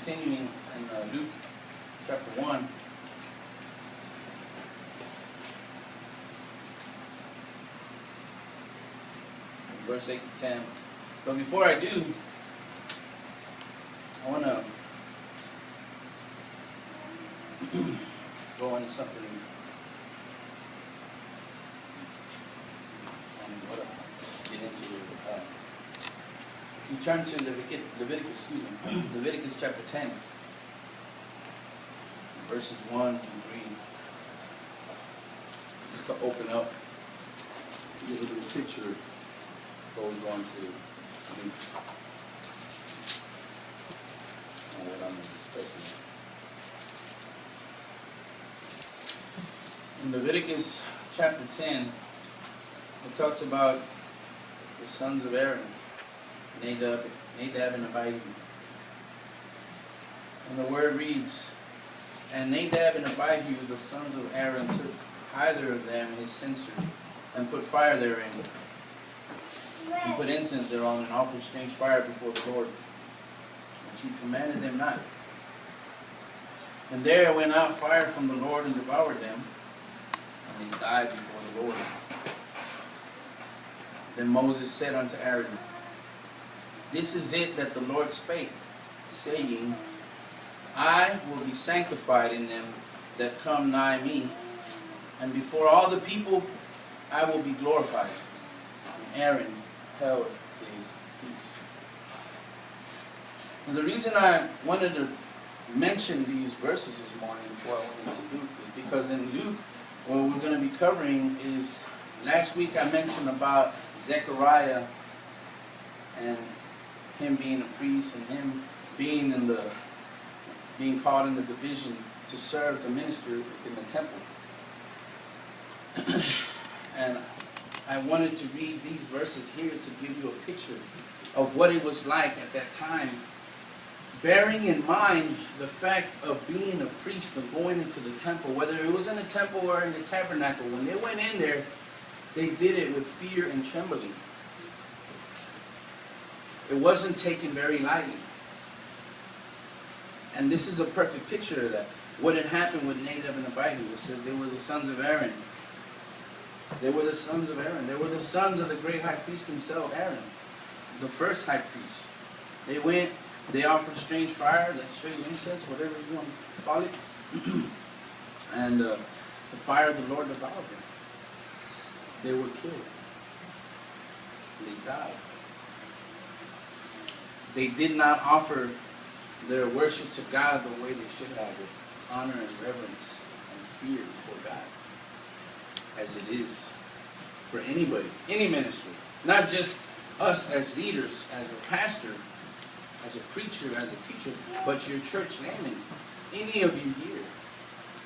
continuing in Luke chapter 1. Verse 8 to 10. But before I do, I want to go into something. Get into if you turn to Leviticus chapter 10, verses 1 and 3, just to open up, give a little picture before we go into Luke and what I'm discussing. In Leviticus chapter 10, it talks about the sons of Aaron, Nadab and Abihu. And the word reads, "And Nadab and Abihu, the sons of Aaron, took either of them his censer, and put fire therein, and put incense thereon, and offered strange fire before the Lord, which he commanded them not. And there went out fire from the Lord and devoured them, and they died before the Lord. Then Moses said unto Aaron, This is it that the Lord spake, saying, I will be sanctified in them that come nigh me, and before all the people I will be glorified. And Aaron held his peace." And the reason I wanted to mention these verses this morning before I went into Luke is because in Luke, what we're going to be covering is, last week I mentioned about Zechariah and him being a priest and him being called in the division to serve the ministry in the temple. And I wanted to read these verses here to give you a picture of what it was like at that time, bearing in mind the fact of being a priest and going into the temple, whether it was in the temple or in the tabernacle. When they went in there, they did it with fear and trembling. It wasn't taken very lightly. And this is a perfect picture of that. What had happened with Nadab and Abihu, it says they were the sons of Aaron. They were the sons of Aaron. They were the sons of the great high priest himself, Aaron, the first high priest. They went, they offered strange fire, that strange incense, whatever you want to call it. And the fire of the Lord devoured them. They were killed. They died. They did not offer their worship to God the way they should have, with honor and reverence and fear before God, as it is for anybody, any ministry. Not just us as leaders, as a pastor, as a preacher, as a teacher, but your church layman. Any of you here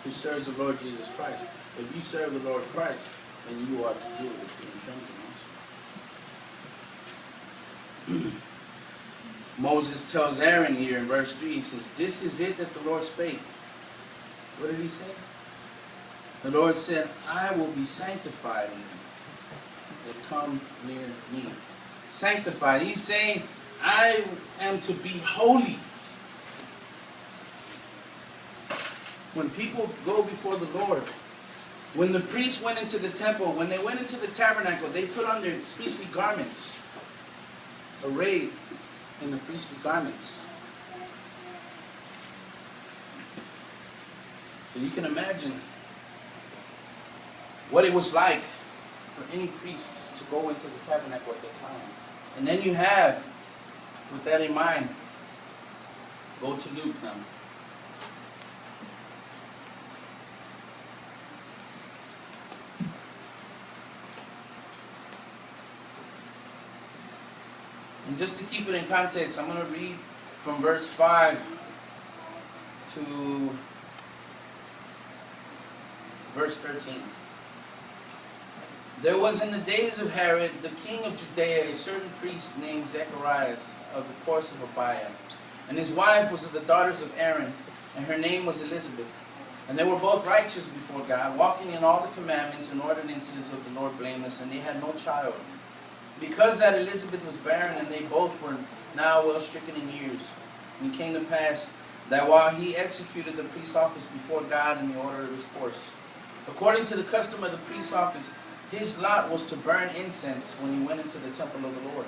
who serves the Lord Jesus Christ. If you serve the Lord Christ, then you ought to deal with fear and trembling also. Moses tells Aaron here in verse 3, he says, "This is it that the Lord spake." What did he say? The Lord said, "I will be sanctified in them that come near me." Sanctified. He's saying, I am to be holy. When people go before the Lord, when the priests went into the temple, when they went into the tabernacle, they put on their priestly garments, arrayed in the priestly garments. So you can imagine what it was like for any priest to go into the tabernacle at that time. And then you have, with that in mind, go to Luke now. And just to keep it in context, I'm going to read from verse 5 to verse 13. "There was in the days of Herod, the king of Judea, a certain priest named Zacharias of the course of Abiah. And his wife was of the daughters of Aaron, and her name was Elizabeth. And they were both righteous before God, walking in all the commandments and ordinances of the Lord blameless, and they had no child. Because that Elizabeth was barren, and they both were now well stricken in years. And it came to pass that while he executed the priest's office before God in the order of his course, according to the custom of the priest's office, his lot was to burn incense when he went into the temple of the Lord.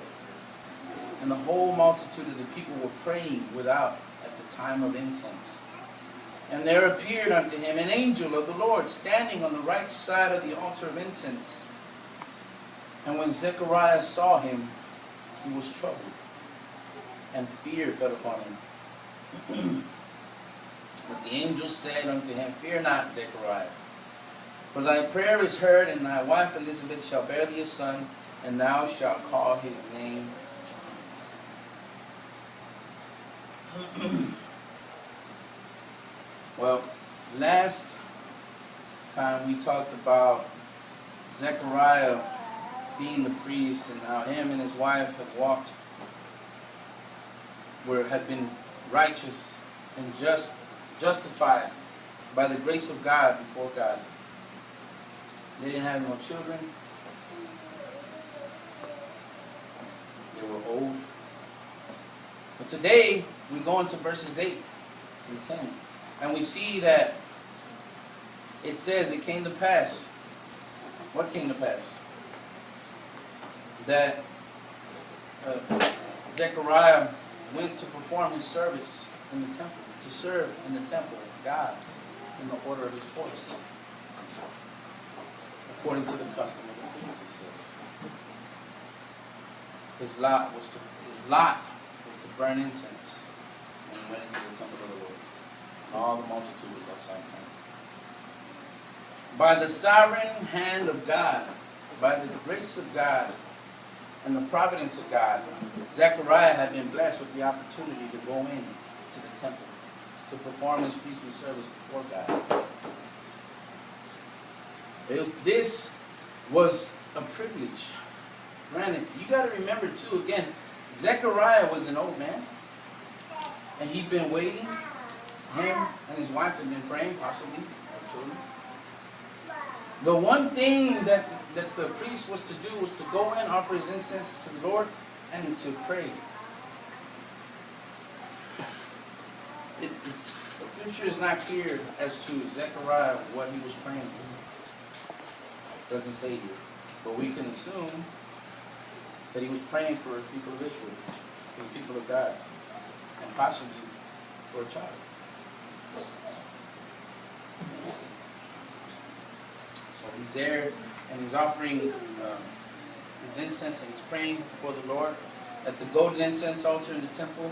And the whole multitude of the people were praying without at the time of incense. And there appeared unto him an angel of the Lord, standing on the right side of the altar of incense. And when Zechariah saw him, he was troubled, and fear fell upon him. But the angel said unto him, Fear not, Zechariah, for thy prayer is heard, and thy wife Elizabeth shall bear thee a son, and thou shalt call his name Well, last time we talked about Zechariah being the priest, and how him and his wife had been righteous and justified by the grace of God before God. They didn't have no children. They were old. But today, we go into verses 8 through 10. And we see that it says it came to pass. What came to pass? That Zechariah went to perform his service in the temple, to serve in the temple of God in the order of his course, according to the custom of the priest, it says. His lot was to burn incense when he went into the temple of the Lord. And all the multitude was outside him. By the sovereign hand of God, by the grace of God, and the providence of God, Zechariah had been blessed with the opportunity to go in to the temple, to perform his priestly service before God. This was a privilege. Granted, you got to remember too, again, Zechariah was an old man, and he'd been waiting. Him and his wife had been praying, possibly, or children. The one thing that the priest was to do was to go in, offer his incense to the Lord, and to pray. The scripture is not clear as to Zechariah what he was praying for. It doesn't say here. But we can assume that he was praying for the people of Israel, for the people of God, and possibly for a child. So he's there, and he's offering his incense, and he's praying before the Lord at the golden incense altar in the temple.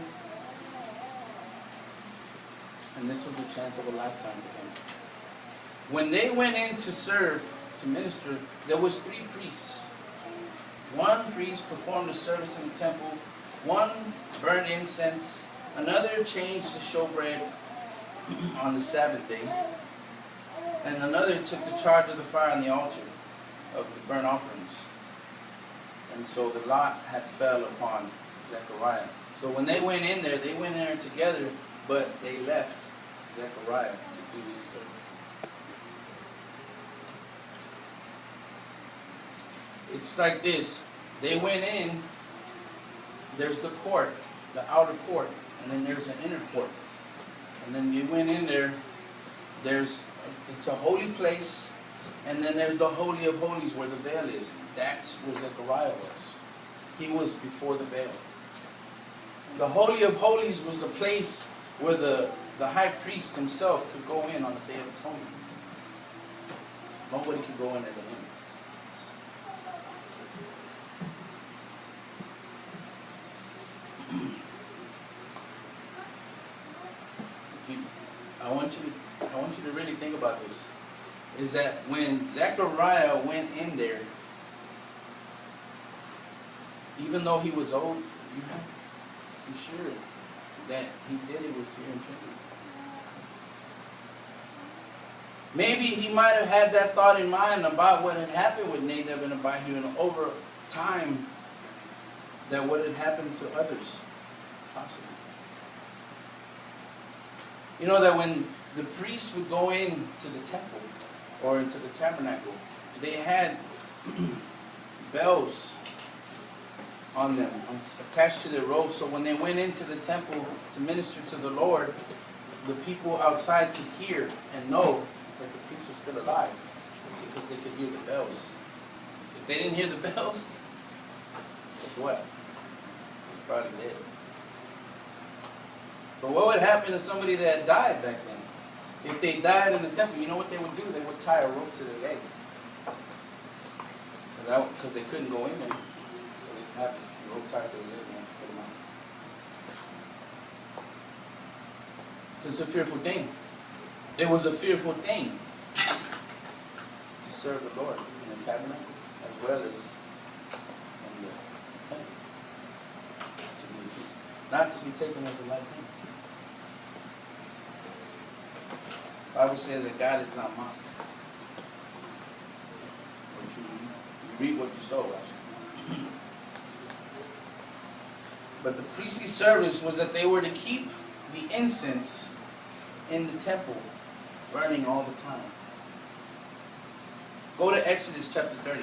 And this was a chance of a lifetime for him. When they went in to serve, to minister, there was 3 priests. One priest performed the service in the temple, one burned incense, another changed the showbread on the Sabbath day, and another took the charge of the fire on the altar of the burnt offerings. And so the lot had fell upon Zechariah. So when they went in there together, but they left Zechariah to do his service. It's like this. They went in, there's the court, the outer court, and then there's an inner court. And then they went in there, it's a holy place, and then there's the Holy of Holies where the veil is. That's where Zechariah was. He was before the veil. The Holy of Holies was the place where the high priest himself could go in on the Day of Atonement. Nobody could go in there but him. I want you to really think about this. Is that when Zechariah went in there, even though he was old, I'm sure that he did it with fear and trembling. Maybe he might have had that thought in mind about what had happened with Nadab and Abihu, and over time that what had happened to others, possibly. You know that when the priests would go into the temple or into the tabernacle, they had bells on them, attached to their robes. So when they went into the temple to minister to the Lord, the people outside could hear and know that the priest was still alive, because they could hear the bells. If they didn't hear the bells, guess what? He was probably dead. But what would happen to somebody that died back then? If they died in the temple, you know what they would do? They would tie a rope to their leg. Because they couldn't go in there. So they have a rope tied to their leg and put them out. So it's a fearful thing. It was a fearful thing to serve the Lord in the tabernacle as well as in the temple. To be a priest. It's not to be taken as a light thing. The Bible says that God is not mocked. What you reap what you sow, actually. But the priestly service was that they were to keep the incense in the temple burning all the time. Go to Exodus chapter 30.